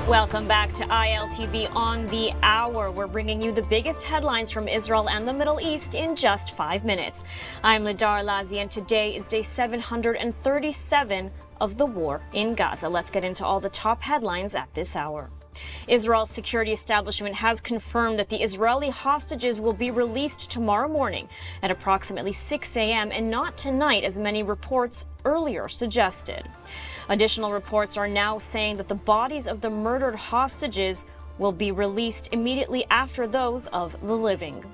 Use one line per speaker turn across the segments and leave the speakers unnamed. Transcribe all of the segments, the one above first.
Welcome back to ILTV on the Hour. We're bringing you the biggest headlines from Israel and the Middle East in just 5 minutes. I'm Ladar Lazi, and today is day 737 of the war in Gaza. Let's get into all the top headlines at this hour. Israel's security establishment has confirmed that the Israeli hostages will be released tomorrow morning at approximately 6 a.m. and not tonight, as many reports earlier suggested. Additional reports are now saying that the bodies of the murdered hostages will be released immediately after those of the living.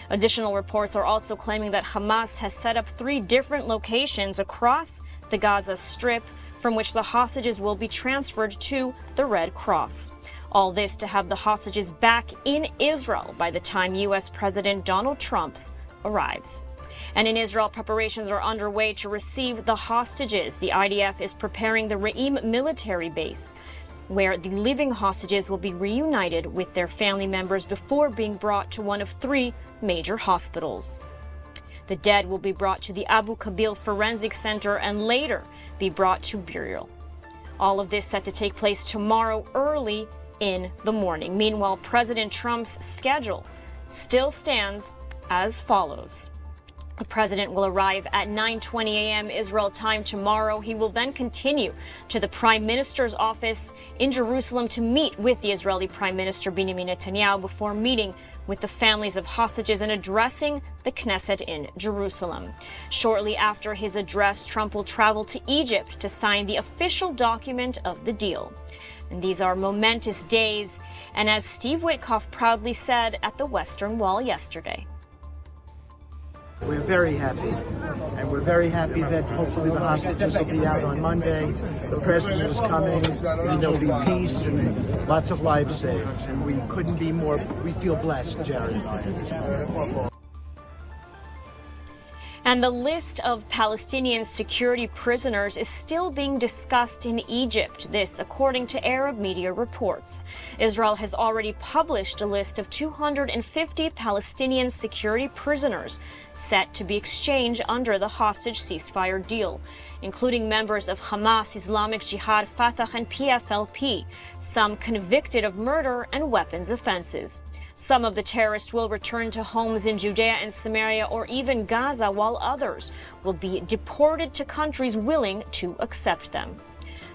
Additional reports are also claiming that Hamas has set up 3 different locations across the Gaza Strip from which the hostages will be transferred to the Red Cross. All this to have the hostages back in Israel by the time U.S. President Donald Trump arrives. And in Israel, preparations are underway to receive the hostages. The IDF is preparing the Re'im military base, where the living hostages will be reunited with their family members before being brought to one of 3 major hospitals. The dead will be brought to the Abu Kabil Forensic Center and later be brought to burial. All of this set to take place tomorrow early in the morning. Meanwhile, President Trump's schedule still stands as follows. The president will arrive at 9:20 a.m. Israel time tomorrow. He will then continue to the Prime Minister's office in Jerusalem to meet with the Israeli Prime Minister Benjamin Netanyahu before meeting with the families of hostages and addressing the Knesset in Jerusalem. Shortly after his address, Trump will travel to Egypt to sign the official document of the deal. And these are momentous days, and as Steve Witkoff proudly said at the Western Wall yesterday,
we're very happy, and we're very happy that hopefully the hostages will be out on Monday. The president is coming, and there'll be peace and lots of lives saved. And we couldn't be more, we feel blessed, Jared and I, at this point.
And the list of Palestinian security prisoners is still being discussed in Egypt. This, according to Arab media reports. Israel has already published a list of 250 Palestinian security prisoners set to be exchanged under the hostage ceasefire deal, including members of Hamas, Islamic Jihad, Fatah, and PFLP, some convicted of murder and weapons offenses. Some of the terrorists will return to homes in Judea and Samaria or even Gaza, while others will be deported to countries willing to accept them.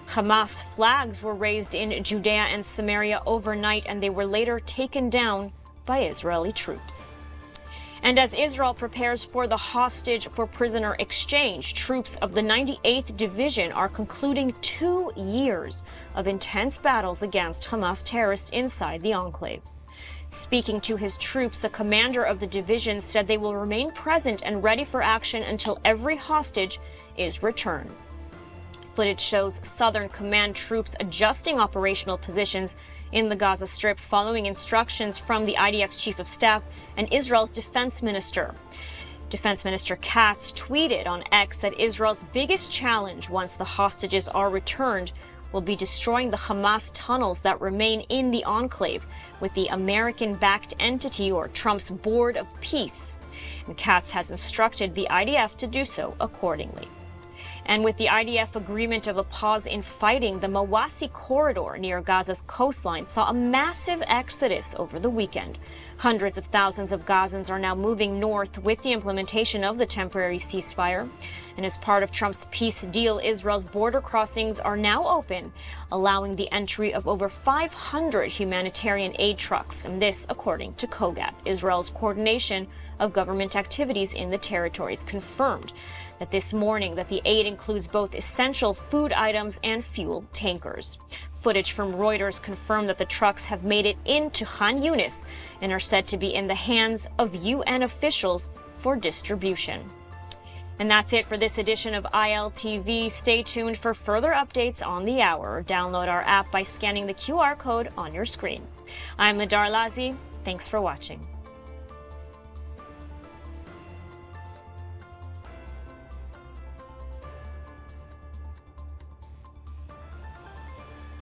Hamas flags were raised in Judea and Samaria overnight, and they were later taken down by Israeli troops. And as Israel prepares for the hostage for prisoner exchange, troops of the 98th Division are concluding 2 years of intense battles against Hamas terrorists inside the enclave. Speaking to his troops, a commander of the division said they will remain present and ready for action until every hostage is returned. Footage shows Southern Command troops adjusting operational positions in the Gaza Strip following instructions from the IDF's chief of staff and Israel's defense minister. Defense Minister Katz tweeted on X that Israel's biggest challenge once the hostages are returned will be destroying the Hamas tunnels that remain in the enclave with the American-backed entity or Trump's Board of Peace. And Katz has instructed the IDF to do so accordingly. And with the IDF agreement of a pause in fighting, the Mawasi corridor near Gaza's coastline saw a massive exodus over the weekend. Hundreds of thousands of Gazans are now moving north with the implementation of the temporary ceasefire. And as part of Trump's peace deal, Israel's border crossings are now open, allowing the entry of over 500 humanitarian aid trucks. And this, according to COGAT, Israel's coordination of government activities in the territories, confirmed that this morning that the aid includes both essential food items and fuel tankers. Footage from Reuters confirmed that the trucks have made it into Khan Yunis and are said to be in the hands of UN officials for distribution. And that's it for this edition of ILTV. Stay tuned for further updates on the hour. Download our app by scanning the QR code on your screen. I'm Ladar Lazi. Thanks for watching.